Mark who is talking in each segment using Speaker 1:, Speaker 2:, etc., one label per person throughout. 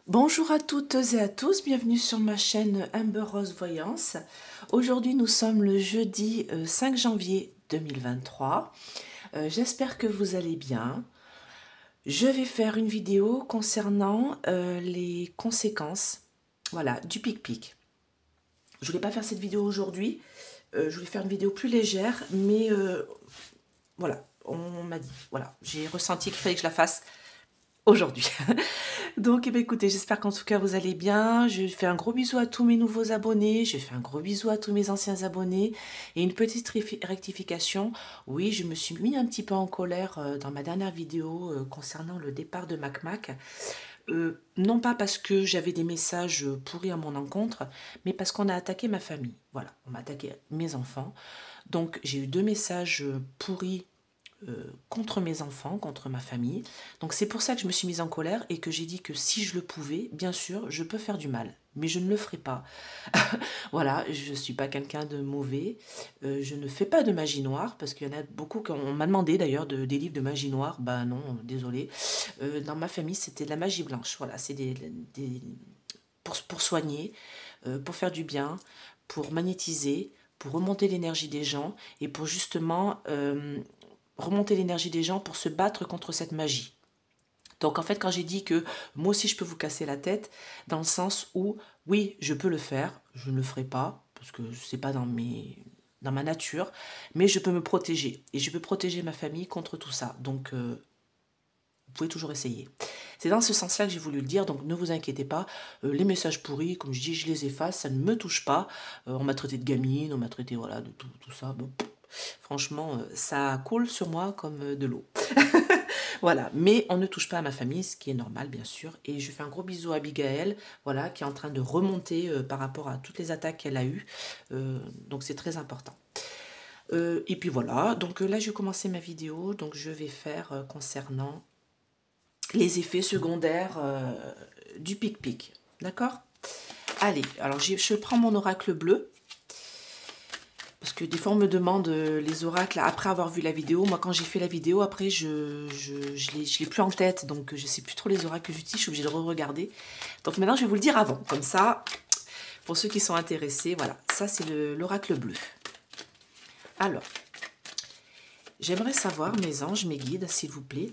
Speaker 1: Bonjour à toutes et à tous, bienvenue sur ma chaîne Amber Rose Voyance. Aujourd'hui nous sommes le jeudi 5 janvier 2023. J'espère que vous allez bien. Je vais faire une vidéo concernant les conséquences du pic-pic. Je voulais pas faire cette vidéo aujourd'hui, je voulais faire une vidéo plus légère, mais voilà, on m'a dit, voilà, j'ai ressenti qu'il fallait que je la fasse aujourd'hui. Donc, eh bien, écoutez, j'espère qu'en tout cas vous allez bien. Je fais un gros bisou à tous mes nouveaux abonnés. Je fais un gros bisou à tous mes anciens abonnés. Et une petite rectification. Oui, je me suis mis un petit peu en colère dans ma dernière vidéo concernant le départ de MacMac. Non pas parce que j'avais des messages pourris à mon encontre, mais parce qu'on a attaqué ma famille. Voilà, on m'a attaqué mes enfants. Donc, j'ai eu 2 messages pourris contre mes enfants, contre ma famille. Donc c'est pour ça que je me suis mise en colère et que j'ai dit que si je le pouvais, bien sûr, je peux faire du mal. Mais je ne le ferai pas. Voilà, je ne suis pas quelqu'un de mauvais. Je ne fais pas de magie noire, parce qu'il y en a beaucoup qui on m'a demandé d'ailleurs des livres de magie noire. Ben non, désolé. Dans ma famille, c'était de la magie blanche. Voilà, c'est pour soigner, pour faire du bien, pour magnétiser, pour remonter l'énergie des gens et pour justement remonter l'énergie des gens pour se battre contre cette magie. Donc en fait, quand j'ai dit que moi aussi je peux vous casser la tête, dans le sens où oui, je peux le faire, je ne le ferai pas parce que c'est pas dans ma nature, mais je peux me protéger et je peux protéger ma famille contre tout ça. Donc vous pouvez toujours essayer. C'est dans ce sens-là que j'ai voulu le dire, donc ne vous inquiétez pas. Les messages pourris, comme je dis, je les efface, ça ne me touche pas. On m'a traité de gamine, on m'a traité voilà, de tout ça. Bon, franchement, ça coule sur moi comme de l'eau. Voilà, mais on ne touche pas à ma famille, ce qui est normal, bien sûr. Et je fais un gros bisou à Abigail, voilà, qui est en train de remonter par rapport à toutes les attaques qu'elle a eues. Donc c'est très important. Et puis voilà, donc là, je vais commencer ma vidéo. Donc je vais faire concernant les effets secondaires du pic-pic. D'accord? Allez, alors je prends mon oracle bleu. Parce que des fois, on me demande les oracles après avoir vu la vidéo. Moi, quand j'ai fait la vidéo, après, je l'ai plus en tête. Donc, je ne sais plus trop les oracles que j'utilise. Je suis obligée de re-regarder. Donc, maintenant, je vais vous le dire avant. Comme ça, pour ceux qui sont intéressés, voilà. Ça, c'est l'oracle bleu. Alors, j'aimerais savoir, mes anges, mes guides, s'il vous plaît,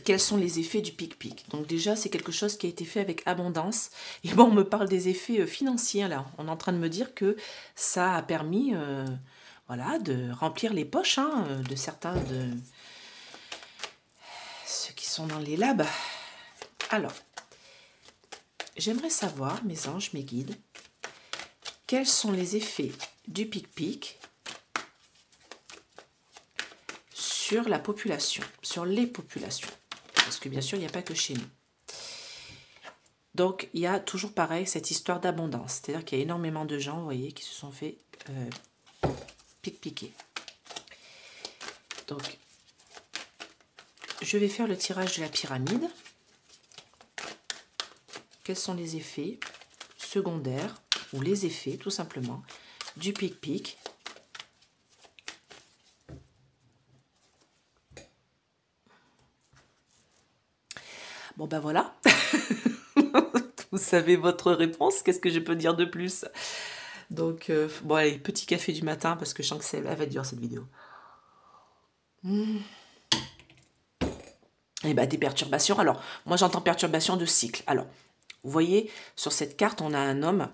Speaker 1: quels sont les effets du pic-pic. Donc déjà, c'est quelque chose qui a été fait avec abondance. Et bon, on me parle des effets financiers, là. On est en train de me dire que ça a permis voilà, de remplir les poches de certains de ceux qui sont dans les labs. Alors, j'aimerais savoir, mes anges, mes guides, quels sont les effets du pic-pic sur la population, sur les populations. Parce que bien sûr, il n'y a pas que chez nous. Donc, il y a toujours pareil, cette histoire d'abondance. C'est-à-dire qu'il y a énormément de gens, vous voyez, qui se sont fait pic-piquer. Donc, je vais faire le tirage de la pyramide. Quels sont les effets secondaires, ou les effets, tout simplement, du pic-pic ? Bon, ben voilà. Vous savez votre réponse. Qu'est-ce que je peux dire de plus? Donc, bon, allez, petit café du matin, parce que je sens que elle va être dure, cette vidéo. Et ben, des perturbations. Alors, moi, j'entends perturbation de cycle. Alors, vous voyez, sur cette carte, on a un homme,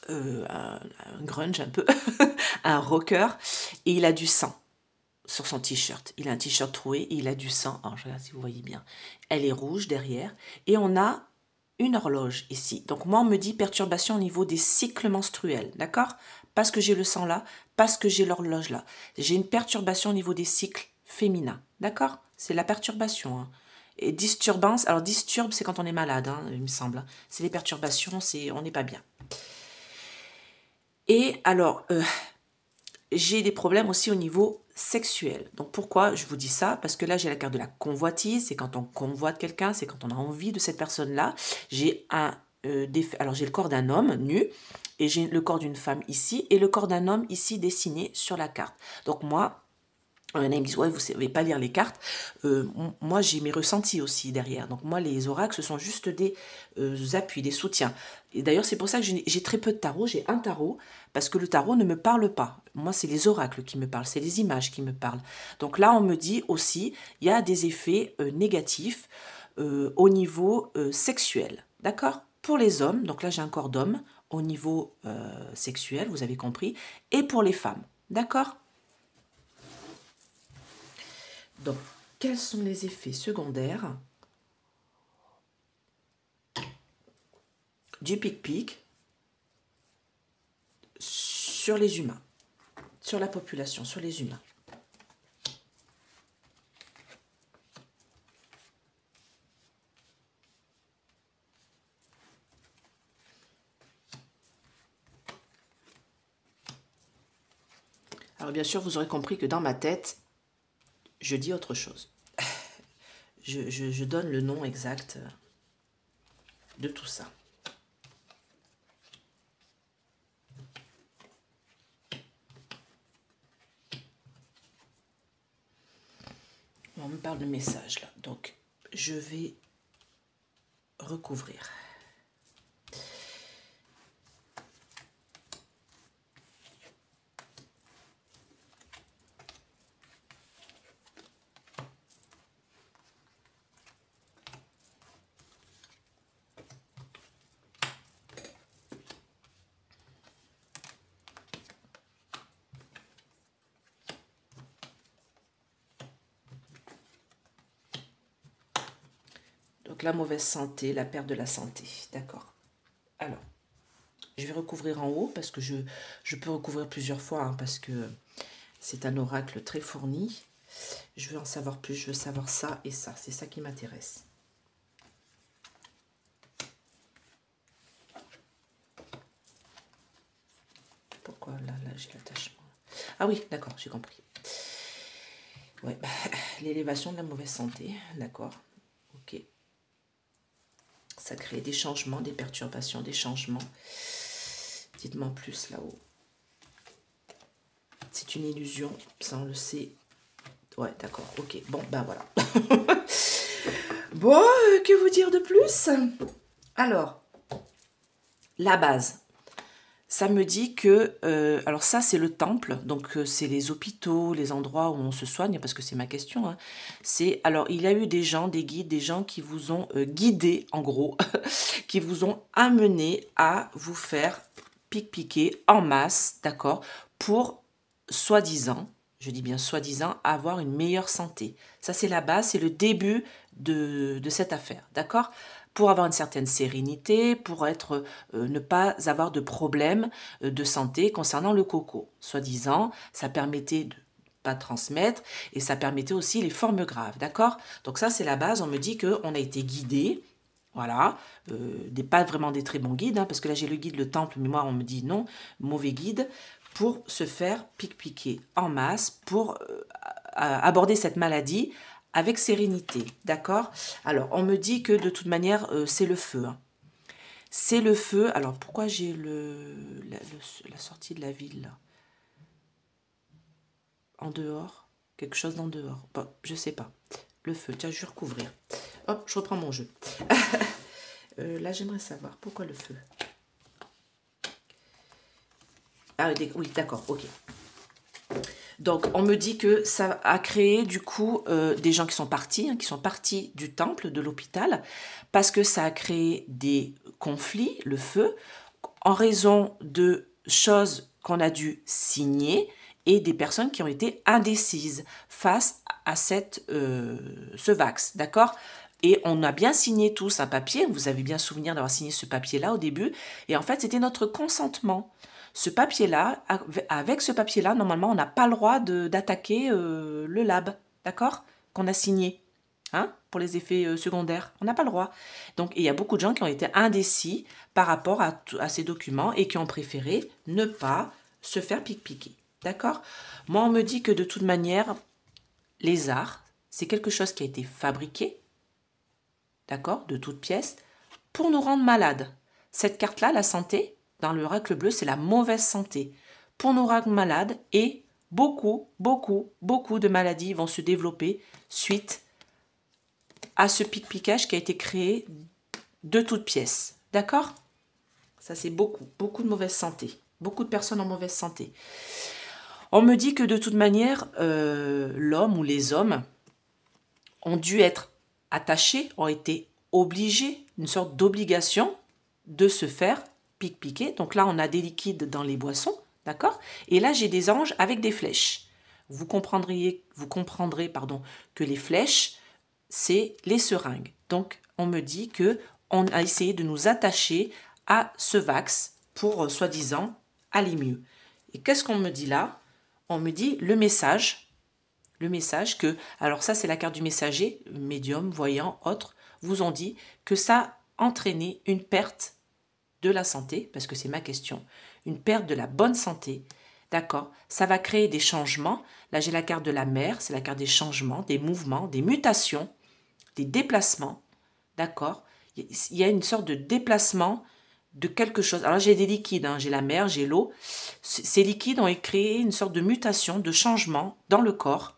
Speaker 1: un grunge un peu, un rocker, et il a du sang sur son t-shirt. Il a un t-shirt troué et il a du sang. Alors, je regarde si vous voyez bien. Elle est rouge derrière. Et on a une horloge ici. Donc, moi, on me dit perturbation au niveau des cycles menstruels. D'accord? Parce que j'ai le sang là, parce que j'ai l'horloge là. J'ai une perturbation au niveau des cycles féminins. D'accord? C'est la perturbation. Hein. Et disturbance, alors disturbe, c'est quand on est malade, hein, il me semble. C'est les perturbations, on n'est pas bien. Et alors, j'ai des problèmes aussi au niveau sexuel. Donc pourquoi je vous dis ça? Parce que là, j'ai la carte de la convoitise. C'est quand on convoite quelqu'un, c'est quand on a envie de cette personne-là. J'ai alors j'ai le corps d'un homme nu et j'ai le corps d'une femme ici et le corps d'un homme ici dessiné sur la carte. Donc moi, Il y en a qui me disent, ouais, vous ne savez pas lire les cartes. Moi, j'ai mes ressentis aussi derrière. Donc, moi, les oracles, ce sont juste des appuis, des soutiens. Et d'ailleurs, c'est pour ça que j'ai très peu de tarot. J'ai un tarot, parce que le tarot ne me parle pas. Moi, c'est les oracles qui me parlent, c'est les images qui me parlent. Donc là, on me dit aussi, il y a des effets négatifs au niveau sexuel. D'accord? Pour les hommes, donc là, j'ai un corps d'homme, au niveau sexuel, vous avez compris, et pour les femmes. D'accord? Donc, quels sont les effets secondaires du pic-pic sur les humains, sur la population, sur les humains? Alors bien sûr, vous aurez compris que dans ma tête, je dis autre chose. Je donne le nom exact de tout ça. On me parle de message là, donc je vais recouvrir. Donc la mauvaise santé, la perte de la santé, d'accord. Alors, je vais recouvrir en haut parce que je peux recouvrir plusieurs fois hein, parce que c'est un oracle très fourni. Je veux en savoir plus, je veux savoir ça et ça, c'est ça qui m'intéresse. Pourquoi là j'ai l'attachement? Ah oui, d'accord, j'ai compris. Ouais, l'élévation de la mauvaise santé, d'accord, ok. Ça crée des changements, des perturbations, des changements. Dites-moi en plus là-haut. C'est une illusion, ça on le sait. Ouais, d'accord, ok. Bon, ben voilà. Bon, que vous dire de plus? Alors, la base. Ça me dit que, alors ça c'est le temple, donc c'est les hôpitaux, les endroits où on se soigne, parce que c'est ma question. Hein. Alors il y a eu des gens, des guides, des gens qui vous ont guidé, en gros, qui vous ont amené à vous faire piquer en masse, d'accord, pour soi-disant, je dis bien soi-disant, avoir une meilleure santé. Ça c'est la base, c'est le début de cette affaire, d'accord? Pour avoir une certaine sérénité, pour ne pas avoir de problème de santé concernant le coco. Soi-disant, ça permettait de pas transmettre et ça permettait aussi les formes graves, d'accord? Donc ça, c'est la base. On me dit qu'on a été guidé, voilà, pas vraiment des très bons guides, hein, parce que là, j'ai le guide, le temple, mais moi, on me dit non, mauvais guide, pour se faire piquer en masse, pour aborder cette maladie avec sérénité, d'accord? Alors, on me dit que de toute manière, c'est le feu. Hein. C'est le feu. Alors, pourquoi j'ai la sortie de la ville, là? En dehors? Quelque chose d'en dehors? Bon, je sais pas. Le feu, tiens, je vais recouvrir. Hop, je reprends mon jeu. Là, j'aimerais savoir pourquoi le feu. Ah oui, d'accord, ok. Donc, on me dit que ça a créé, du coup, des gens qui sont partis, hein, qui sont partis du temple, de l'hôpital, parce que ça a créé des conflits, le feu, en raison de choses qu'on a dû signer et des personnes qui ont été indécises face à ce vax, d'accord? Et on a bien signé tous un papier, vous avez bien souvenir d'avoir signé ce papier-là au début, et en fait, c'était notre consentement. Ce papier-là, avec ce papier-là, normalement, on n'a pas le droit d'attaquer le lab, d'accord? Qu'on a signé, hein, pour les effets secondaires. On n'a pas le droit. Donc, il y a beaucoup de gens qui ont été indécis par rapport à ces documents et qui ont préféré ne pas se faire piquer, d'accord? Moi, on me dit que de toute manière, les arts, c'est quelque chose qui a été fabriqué, d'accord, de toutes pièces, pour nous rendre malades. Cette carte-là, la santé, dans l'oracle bleu, c'est la mauvaise santé, pour nous rendre malades et beaucoup de maladies vont se développer suite à ce pic-picage qui a été créé de toutes pièces. D'accord? Ça, c'est beaucoup de mauvaise santé. Beaucoup de personnes en mauvaise santé. On me dit que de toute manière, l'homme ou les hommes ont dû être attachés, ont été obligés, une sorte d'obligation de se faire piquer. Donc là, on a des liquides dans les boissons, d'accord? Et là, j'ai des anges avec des flèches. Vous comprendrez, que les flèches, c'est les seringues. Donc, on me dit que on a essayé de nous attacher à ce vax pour, soi-disant, aller mieux. Et qu'est-ce qu'on me dit là? On me dit le message que, alors ça c'est la carte du messager, médium, voyant, autre, vous ont dit que ça entraînait une perte de la santé, parce que c'est ma question, une perte de la bonne santé, d'accord? Ça va créer des changements. Là j'ai la carte de la mer, c'est la carte des changements, des mouvements, des mutations, des déplacements, d'accord? Il y a une sorte de déplacement de quelque chose. Alors j'ai des liquides, hein, j'ai la mer, j'ai l'eau. Ces liquides ont créé une sorte de mutation, de changement dans le corps.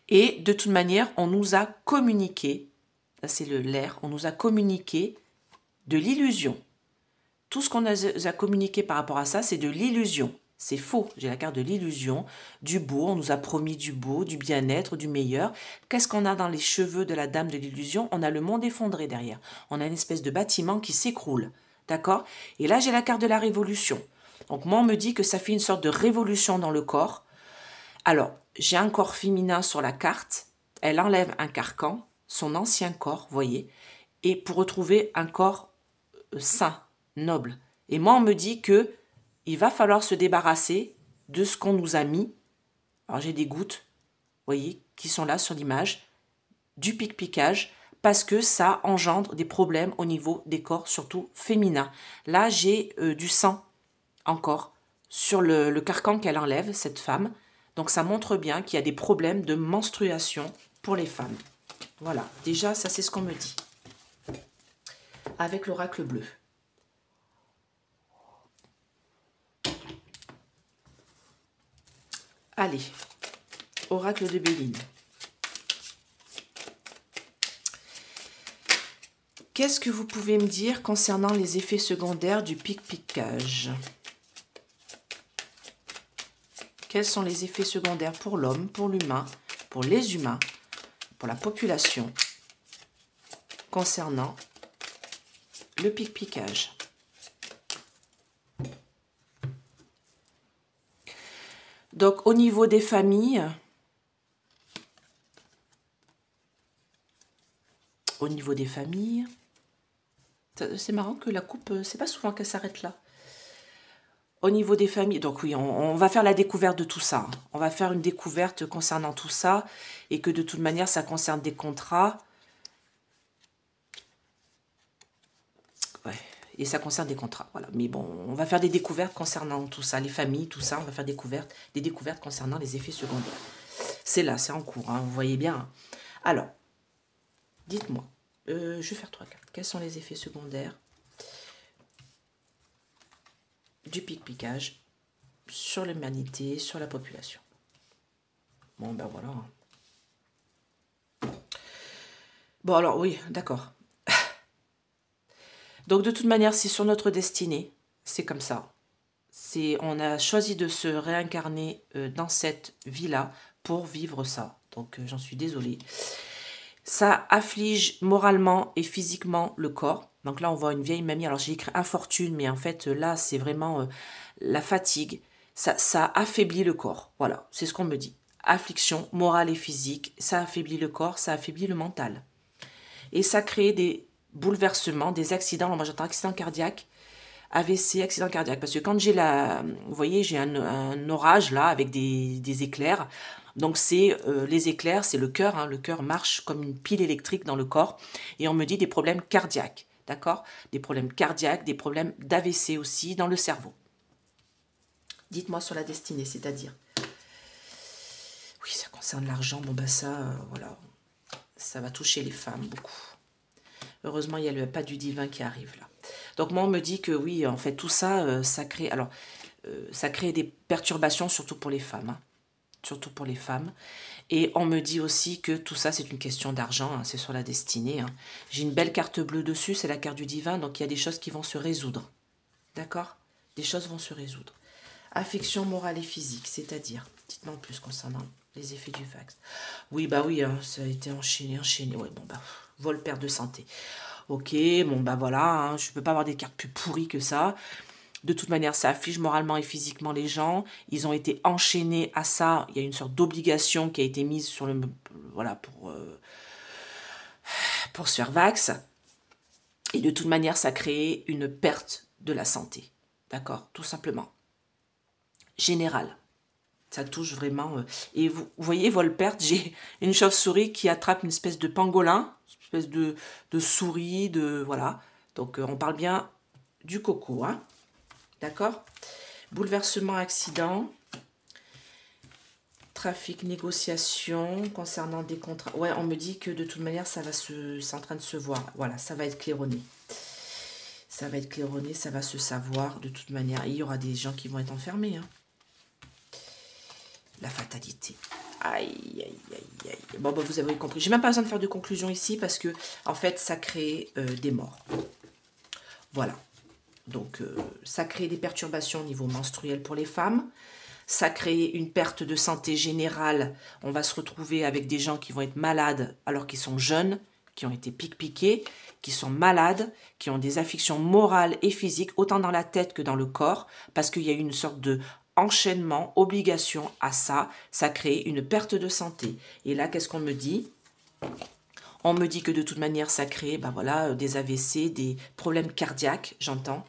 Speaker 1: Et de toute manière, on nous a communiqué, là c'est l'air, on nous a communiqué de l'illusion. Tout ce qu'on a communiqué par rapport à ça, c'est de l'illusion. C'est faux. J'ai la carte de l'illusion, du beau. On nous a promis du beau, du bien-être, du meilleur. Qu'est-ce qu'on a dans les cheveux de la dame de l'illusion? On a le monde effondré derrière. On a une espèce de bâtiment qui s'écroule. D'accord? Et là, j'ai la carte de la révolution. Donc, moi, on me dit que ça fait une sorte de révolution dans le corps. Alors, j'ai un corps féminin sur la carte. Elle enlève un carcan, son ancien corps, voyez, et pour retrouver un corps sain, noble. Et moi, on me dit que il va falloir se débarrasser de ce qu'on nous a mis. Alors, j'ai des gouttes, voyez, qui sont là sur l'image, du pic-picage, parce que ça engendre des problèmes au niveau des corps, surtout féminins. Là, j'ai du sang encore sur le carcan qu'elle enlève, cette femme. Donc, ça montre bien qu'il y a des problèmes de menstruation pour les femmes. Voilà, déjà, ça, c'est ce qu'on me dit. Avec l'oracle bleu. Allez, oracle de Béline. Qu'est-ce que vous pouvez me dire concernant les effets secondaires du pic-picage? Quels sont les effets secondaires pour l'homme, pour l'humain, pour les humains, pour la population, concernant le pic-picage? Donc, au niveau des familles, c'est marrant que la coupe, c'est pas souvent qu'elle s'arrête là. Au niveau des familles, donc oui, on va faire la découverte de tout ça. On va faire une découverte concernant tout ça et que de toute manière, ça concerne des contrats. Ouais, et ça concerne des contrats, voilà. Mais bon, on va faire des découvertes concernant tout ça, les familles, tout ça. On va faire des découvertes concernant les effets secondaires. C'est là, c'est en cours, hein, vous voyez bien. Alors, dites-moi, je vais faire 3 cartes. Quels sont les effets secondaires du pic-picage sur l'humanité, sur la population? Bon, ben voilà. Bon, alors, oui, d'accord. Donc, de toute manière, c'est sur notre destinée. C'est comme ça. On a choisi de se réincarner dans cette vie-là pour vivre ça. Donc, j'en suis désolée. Ça afflige moralement et physiquement le corps. Donc là, on voit une vieille mamie. Alors, j'ai écrit infortune, mais en fait, là, c'est vraiment la fatigue. Ça affaiblit le corps. Voilà, c'est ce qu'on me dit. Affliction morale et physique. Ça affaiblit le corps, ça affaiblit le mental. Et ça crée des bouleversements, des accidents. Alors, moi, j'entends accident cardiaque, AVC, accident cardiaque. Parce que quand j'ai vous voyez, j'ai un orage là avec des éclairs. Donc c'est les éclairs, c'est le cœur. Hein, le cœur marche comme une pile électrique dans le corps. Et on me dit des problèmes cardiaques. D'accord? Des problèmes cardiaques, des problèmes d'AVC aussi dans le cerveau. Dites-moi sur la destinée, c'est-à-dire. Oui, ça concerne l'argent. Bon, ben ça, voilà. Ça va toucher les femmes beaucoup. Heureusement, il y a le pas du divin qui arrive là. Donc moi, on me dit que oui, en fait, tout ça, ça crée... Alors, ça crée des perturbations, surtout pour les femmes. Hein. Surtout pour les femmes. Et on me dit aussi que tout ça, c'est une question d'argent, hein, c'est sur la destinée. Hein. J'ai une belle carte bleue dessus, c'est la carte du divin, donc il y a des choses qui vont se résoudre. D'accord? Des choses vont se résoudre. Affection morale et physique, c'est-à-dire, dites-moi en plus concernant les effets du vax. Oui, bah oui, hein, ça a été enchaîné. Ouais, bon, bah, vol, perte de santé. Ok, bon, bah voilà, hein, je ne peux pas avoir des cartes plus pourries que ça. De toute manière, ça afflige moralement et physiquement les gens. Ils ont été enchaînés à ça. Il y a une sorte d'obligation qui a été mise sur le... Voilà, pour se faire vax. Et de toute manière, ça a créé une perte de la santé. D'accord? Tout simplement. Général. Ça touche vraiment... Et vous voyez, vol-perte, j'ai une chauve-souris qui attrape une espèce de pangolin, une espèce de souris, de... Voilà. Donc, on parle bien du coco, hein? D'accord? Bouleversement, accident, trafic, négociation, concernant des contrats. Ouais, on me dit que de toute manière, c'est en train de se voir. Voilà, ça va être claironné. Ça va être claironné, ça va se savoir de toute manière. Et il y aura des gens qui vont être enfermés. Hein. La fatalité. Aïe, aïe, aïe, aïe. Bon, bah, vous avez compris. J'ai même pas besoin de faire de conclusion ici parce que, en fait, ça crée des morts. Voilà. Donc, ça crée des perturbations au niveau menstruel pour les femmes. Ça crée une perte de santé générale. On va se retrouver avec des gens qui vont être malades alors qu'ils sont jeunes, qui ont été piqués, qui sont malades, qui ont des affections morales et physiques, autant dans la tête que dans le corps, parce qu'il y a une sorte de enchaînement, obligation à ça. Ça crée une perte de santé. Et là, qu'est-ce qu'on me dit ? On me dit que de toute manière, ça crée ben voilà, des AVC, des problèmes cardiaques, j'entends,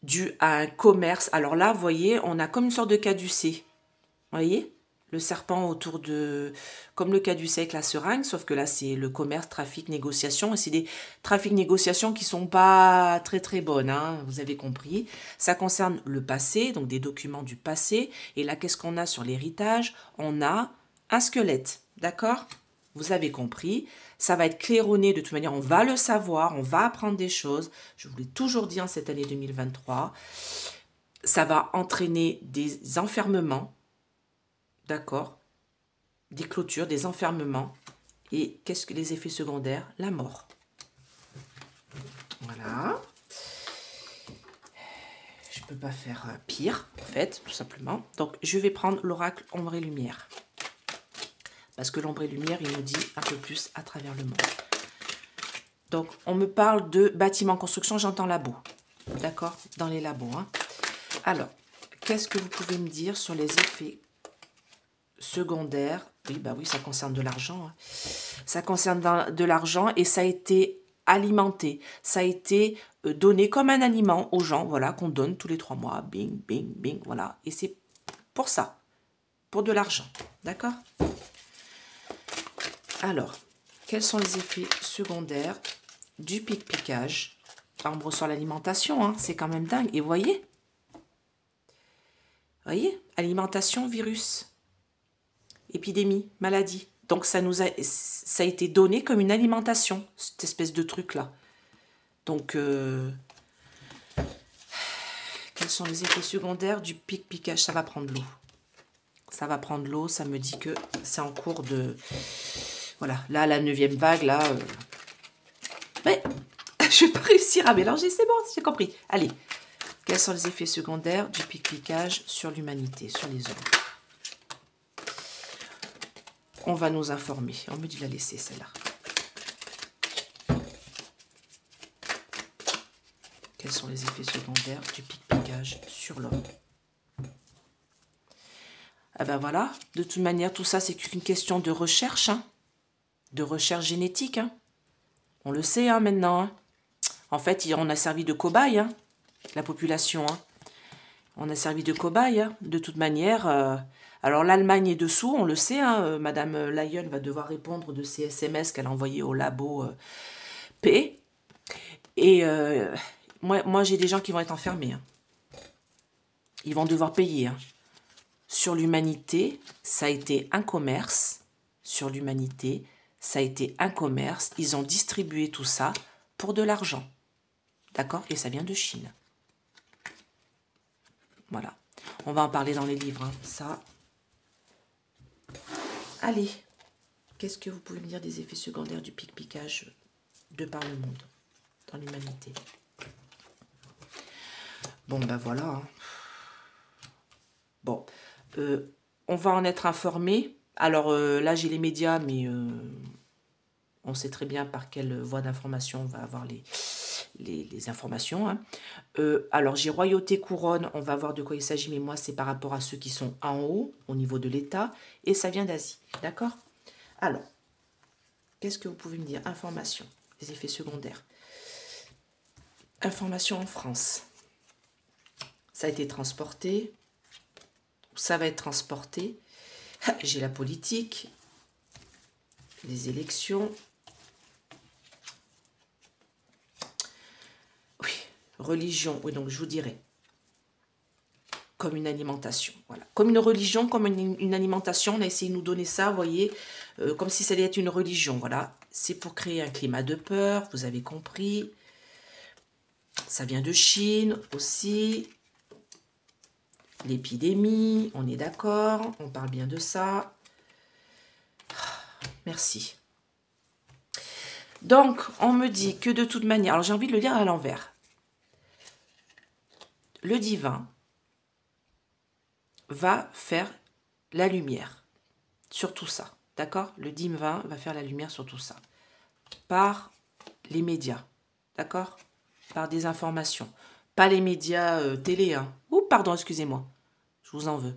Speaker 1: dû à un commerce. Alors là, vous voyez, on a comme une sorte de caducée. Vous voyez ? Le serpent autour de... Comme le caducée avec la seringue, sauf que là, c'est le commerce, trafic, négociation. Et c'est des trafics, négociations qui sont pas très très bonnes, hein, vous avez compris. Ça concerne le passé, donc des documents du passé. Et là, qu'est-ce qu'on a sur l'héritage ? On a un squelette, d'accord ? Vous avez compris, ça va être claironné de toute manière, on va le savoir, on va apprendre des choses. Je vous l'ai toujours dit en cette année 2023. Ça va entraîner des enfermements, d'accord? Des clôtures, des enfermements. Et qu'est-ce que les effets secondaires? La mort. Voilà. Je ne peux pas faire pire, en fait, tout simplement. Donc, je vais prendre l'oracle ombre et lumière. Parce que l'ombre et lumière, il nous dit un peu plus à travers le monde. Donc, on me parle de bâtiment construction, j'entends labo. D'accord? Dans les labos. Hein. Alors, qu'est-ce que vous pouvez me dire sur les effets secondaires? Oui, bah oui, ça concerne de l'argent. Hein. Ça concerne de l'argent et ça a été alimenté. Ça a été donné comme un aliment aux gens, voilà, qu'on donne tous les 3 mois. Bing, bing, bing, voilà. Et c'est pour ça, pour de l'argent. D'accord? Alors, quels sont les effets secondaires du pic-picage? On ressort l'alimentation, hein, c'est quand même dingue. Et voyez, alimentation, virus, épidémie, maladie. Donc ça a été donné comme une alimentation, cette espèce de truc-là. Donc, quels sont les effets secondaires du pic-picage? Ça va prendre l'eau. Ça va prendre l'eau, ça me dit que c'est en cours de... Voilà, là, la 9e vague, là... Mais je vais pas réussir à mélanger, c'est bon, j'ai compris. Allez, quels sont les effets secondaires du pic-picage sur l'humanité, sur les hommes? On va nous informer. On me dit de la laisser, celle-là. Quels sont les effets secondaires du pic-picage sur l'homme? Ah ben voilà, de toute manière, tout ça, c'est qu'une question de recherche, hein, de recherche génétique. Hein. On le sait hein, maintenant. Hein. En fait, on a servi de cobaye, hein, la population. Hein. On a servi de cobaye, hein, de toute manière. Alors l'Allemagne est dessous, on le sait. Hein, Madame Leyen va devoir répondre de ces SMS qu'elle a envoyés au labo P. Et moi j'ai des gens qui vont être enfermés. Hein. Ils vont devoir payer. Hein. Sur l'humanité, ça a été un commerce. Sur l'humanité, ça a été un commerce. Ils ont distribué tout ça pour de l'argent. D'accord? Et ça vient de Chine. Voilà. On va en parler dans les livres, hein, ça. Allez. Qu'est-ce que vous pouvez me dire des effets secondaires du pic-picage de par le monde, dans l'humanité? Bon, ben voilà. Hein. Bon. On va en être informé. Alors là, j'ai les médias, mais on sait très bien par quelle voie d'information on va avoir les informations. Hein. Alors, j'ai royauté, couronne, on va voir de quoi il s'agit, mais moi, c'est par rapport à ceux qui sont en haut, au niveau de l'État, et ça vient d'Asie. D'accord? Alors, qu'est-ce que vous pouvez me dire? Information, les effets secondaires. Information en France. Ça a été transporté. Ça va être transporté. J'ai la politique, les élections. Oui, religion. Oui, donc je vous dirais. Comme une alimentation. Voilà. Comme une religion, comme une alimentation. On a essayé de nous donner ça, vous voyez, comme si ça allait être une religion. Voilà. C'est pour créer un climat de peur, vous avez compris. Ça vient de Chine aussi. L'épidémie, on est d'accord, on parle bien de ça. Merci. Donc, on me dit que de toute manière, alors j'ai envie de le lire à l'envers. Le divin va faire la lumière sur tout ça, d'accord? Le divin va faire la lumière sur tout ça. Par les médias, d'accord? Par des informations. Pas les médias télé, hein. Ouh, pardon, excusez-moi. Je vous en veux.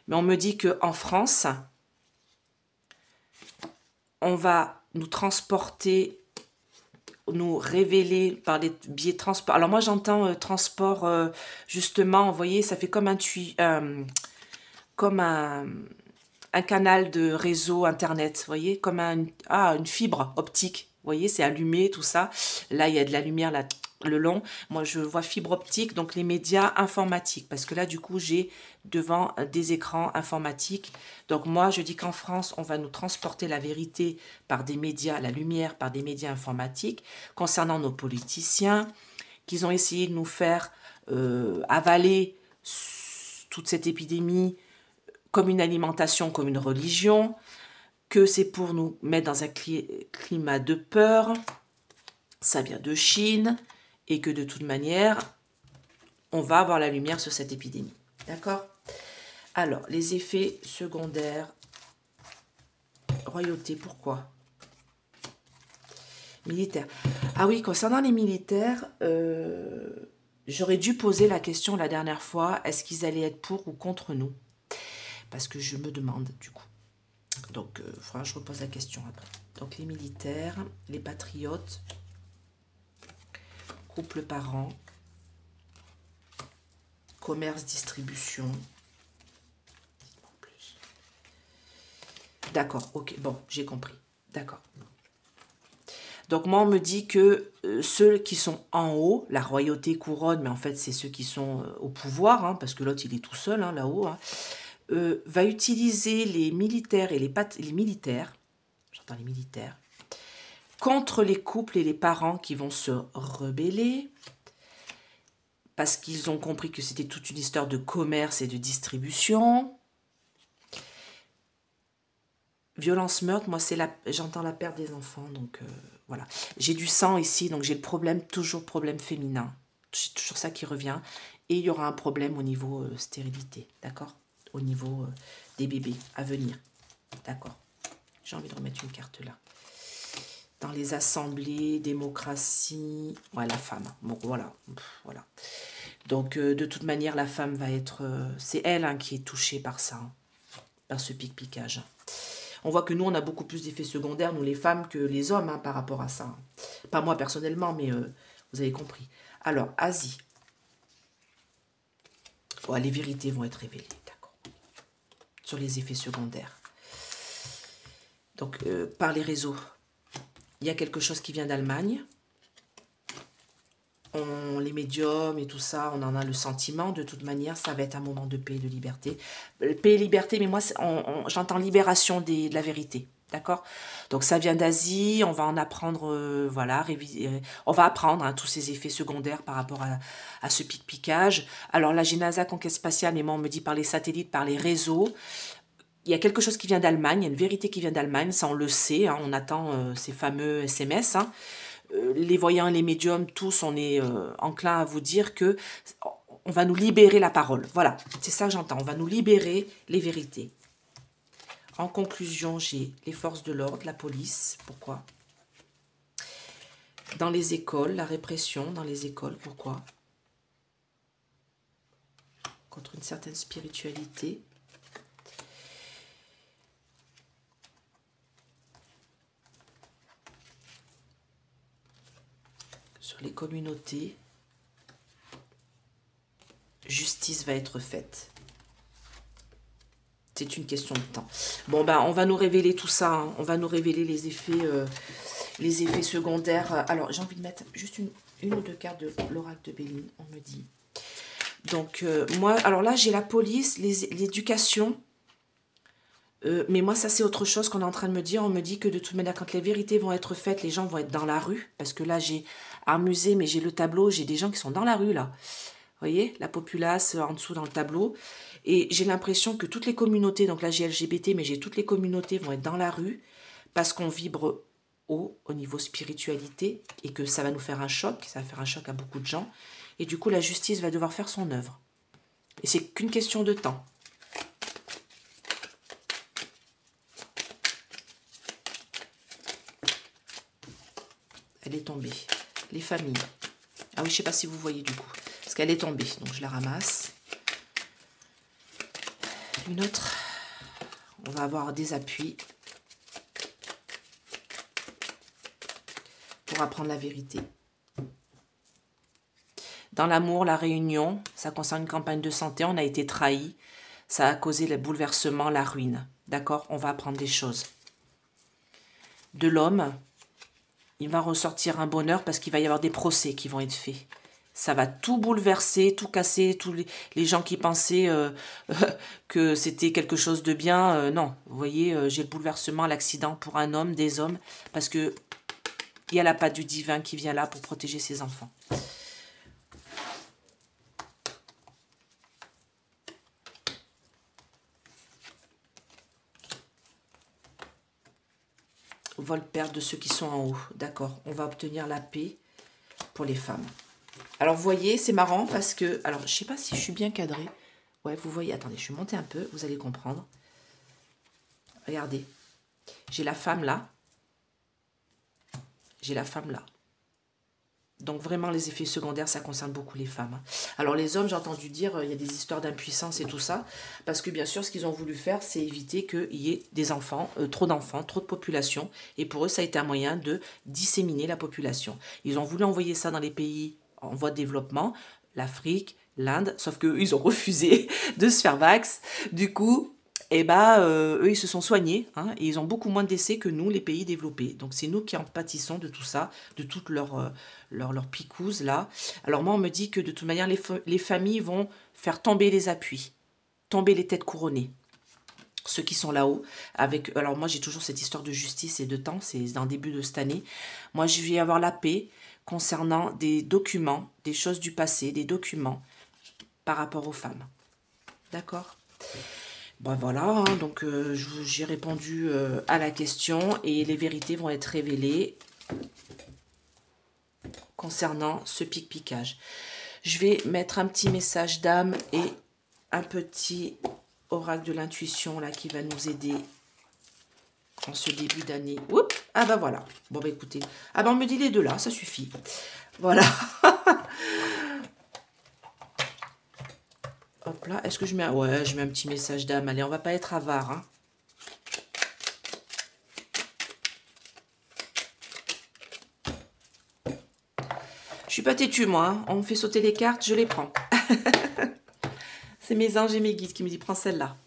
Speaker 1: Mais on me dit qu'en France, on va nous transporter, nous révéler par les biais de transport. Alors moi, j'entends transport, justement, vous voyez, ça fait comme comme un canal de réseau Internet, vous voyez, comme une fibre optique. Vous voyez, c'est allumé, tout ça. Là, il y a de la lumière là, le long. Moi, je vois fibre optique, donc les médias informatiques. Parce que là, du coup, j'ai devant des écrans informatiques. Donc moi, je dis qu'en France, on va nous transporter la vérité par des médias, la lumière par des médias informatiques, concernant nos politiciens, qu'ils ont essayé de nous faire avaler toute cette épidémie comme une alimentation, comme une religion, que c'est pour nous mettre dans un climat de peur, ça vient de Chine, et que de toute manière, on va avoir la lumière sur cette épidémie. D'accord? Alors, les effets secondaires, royauté, pourquoi? Militaire. Ah oui, concernant les militaires, j'aurais dû poser la question la dernière fois, est-ce qu'ils allaient être pour ou contre nous? Parce que je me demande, du coup. Donc, il faudra que je repose la question après. Donc, les militaires, les patriotes, couple parents, commerce, distribution. D'accord, ok, bon, j'ai compris. D'accord. Donc, moi, on me dit que ceux qui sont en haut, la royauté couronne, mais en fait, c'est ceux qui sont au pouvoir, hein, parce que l'autre, il est tout seul, hein, là-haut, hein, va utiliser les militaires et les militaires, j'entends les militaires, contre les couples et les parents qui vont se rebeller, parce qu'ils ont compris que c'était toute une histoire de commerce et de distribution. Violence, meurtre, moi, j'entends la perte des enfants, donc voilà. J'ai du sang ici, donc j'ai le problème, toujours problème féminin. C'est toujours ça qui revient. Et il y aura un problème au niveau stérilité, d'accord? Au niveau des bébés à venir, d'accord? J'ai envie de remettre une carte là. Dans les assemblées, démocratie, ouais, la femme. Bon, voilà, voilà. Donc, de toute manière, la femme va être... c'est elle hein, qui est touchée par ça, hein, par ce pic-picage. On voit que nous, on a beaucoup plus d'effets secondaires, nous les femmes, que les hommes hein, par rapport à ça. Hein. Pas moi personnellement, mais vous avez compris. Alors, Asie. Ouais, les vérités vont être révélées, d'accord. Sur les effets secondaires. Donc, par les réseaux, il y a quelque chose qui vient d'Allemagne. Les médiums et tout ça, on en a le sentiment. De toute manière, ça va être un moment de paix et de liberté. Paix et liberté, mais moi, j'entends libération de la vérité. D'accord? Donc ça vient d'Asie, on va en apprendre, voilà, on va apprendre hein, tous ces effets secondaires par rapport à ce pic-picage. Alors la NASA conquête spatiale, mais moi on me dit par les satellites, par les réseaux. Il y a quelque chose qui vient d'Allemagne, il y a une vérité qui vient d'Allemagne, ça on le sait, hein, on attend ces fameux SMS. Hein. Les voyants et les médiums, tous, on est enclin à vous dire que on va nous libérer la parole. Voilà, c'est ça que j'entends, on va nous libérer les vérités. En conclusion, j'ai les forces de l'ordre, la police. Pourquoi? Dans les écoles, la répression dans les écoles. Pourquoi? Contre une certaine spiritualité. Sur les communautés. Justice va être faite. C'est une question de temps. Bon, ben, on va nous révéler tout ça. Hein. On va nous révéler les effets secondaires. Alors, j'ai envie de mettre juste une ou deux cartes de l'oracle de Béline, on me dit. Donc, moi, alors là, j'ai la police, l'éducation. Mais moi, ça, c'est autre chose qu'on est en train de me dire. On me dit que de toute manière, quand les vérités vont être faites, les gens vont être dans la rue. Parce que là, j'ai un musée, mais j'ai le tableau. J'ai des gens qui sont dans la rue, là. Vous voyez, la populace en dessous dans le tableau. Et j'ai l'impression que toutes les communautés, donc là j'ai LGBT, mais j'ai toutes les communautés vont être dans la rue parce qu'on vibre haut au niveau spiritualité et que ça va nous faire un choc, ça va faire un choc à beaucoup de gens. Et du coup, la justice va devoir faire son œuvre. Et c'est qu'une question de temps. Elle est tombée. Les familles. Ah oui, je ne sais pas si vous voyez du coup. Parce qu'elle est tombée, donc je la ramasse. Une autre. On va avoir des appuis pour apprendre la vérité. Dans l'amour, la réunion, ça concerne une campagne de santé, on a été trahis. Ça a causé le bouleversement, la ruine. D'accord? On va apprendre des choses. De l'homme, il va ressortir un bonheur parce qu'il va y avoir des procès qui vont être faits. Ça va tout bouleverser, tout casser, tous les gens qui pensaient que c'était quelque chose de bien. Non, vous voyez, j'ai le bouleversement, l'accident pour un homme, des hommes, parce que il y a la patte du divin qui vient là pour protéger ses enfants. Vol-perte de ceux qui sont en haut. D'accord, on va obtenir la paix pour les femmes. Alors, vous voyez, c'est marrant parce que... Alors, je ne sais pas si je suis bien cadrée. Ouais, vous voyez, attendez, je suis montée un peu, vous allez comprendre. Regardez, j'ai la femme là. J'ai la femme là. Donc, vraiment, les effets secondaires, ça concerne beaucoup les femmes. Alors, les hommes, j'ai entendu dire, il y a des histoires d'impuissance et tout ça. Parce que, bien sûr, ce qu'ils ont voulu faire, c'est éviter qu'il y ait des enfants, trop de population. Et pour eux, ça a été un moyen de disséminer la population. Ils ont voulu envoyer ça dans les pays en voie de développement, l'Afrique, l'Inde, sauf qu'eux, ils ont refusé de se faire vax. Du coup, eux, ils se sont soignés, hein, et ils ont beaucoup moins de décès que nous, les pays développés. Donc, c'est nous qui en pâtissons de tout ça, de toute leur picouse, là. Alors, moi, on me dit que, de toute manière, les familles vont faire tomber les appuis, tomber les têtes couronnées. Ceux qui sont là-haut, avec... Alors, moi, j'ai toujours cette histoire de justice et de temps, c'est dans le début de cette année. Moi, je vais avoir la paix concernant des documents, des choses du passé, des documents par rapport aux femmes. D'accord? Ben voilà, hein, donc j'ai répondu à la question et les vérités vont être révélées concernant ce pic-picage. Je vais mettre un petit message d'âme et un petit oracle de l'intuition là qui va nous aider en ce début d'année. Oups, ah bah voilà. Bon bah écoutez, ah bah on me dit les deux là, ça suffit. Voilà. Hop là, est-ce que je mets ouais, je mets un petit message d'âme. Allez, on va pas être avare, hein. Je suis pas têtue, moi. Hein. On me fait sauter les cartes, je les prends. C'est mes anges et mes guides qui me disent, prends celle-là.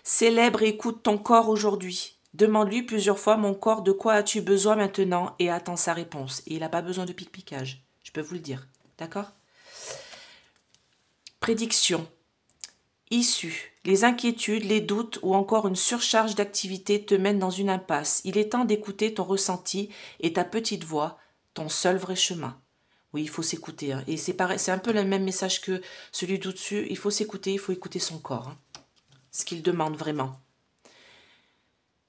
Speaker 1: Célèbre et écoute ton corps aujourd'hui. Demande-lui plusieurs fois, mon corps, de quoi as-tu besoin maintenant? Et attends sa réponse. Et il n'a pas besoin de pic-picage. Je peux vous le dire. D'accord? Prédiction. issue. Les inquiétudes, les doutes ou encore une surcharge d'activité te mènent dans une impasse. Il est temps d'écouter ton ressenti et ta petite voix, ton seul vrai chemin. Oui, il faut s'écouter. Hein. Et c'est pareil, c'est un peu le même message que celui d'au-dessus. Il faut s'écouter, il faut écouter son corps. Hein. Ce qu'il demande vraiment.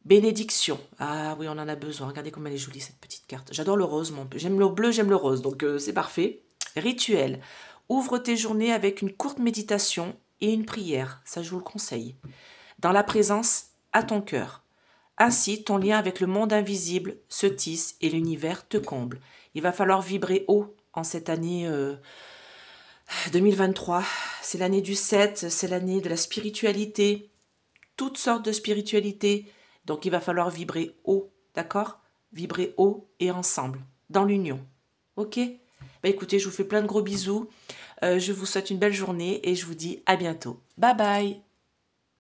Speaker 1: Bénédiction. Ah oui, on en a besoin. Regardez comme elle est jolie cette petite carte. J'adore le rose, j'aime le bleu, j'aime le rose, donc c'est parfait. Rituel. Ouvre tes journées avec une courte méditation et une prière. Ça, je vous le conseille. Dans la présence, à ton cœur. Ainsi, ton lien avec le monde invisible se tisse et l'univers te comble. Il va falloir vibrer haut en cette année 2023. C'est l'année du 7, c'est l'année de la spiritualité, toutes sortes de spiritualité. Donc il va falloir vibrer haut, d'accord? Vibrer haut et ensemble, dans l'union. Ok? Bah écoutez, je vous fais plein de gros bisous. Je vous souhaite une belle journée et je vous dis à bientôt. Bye bye!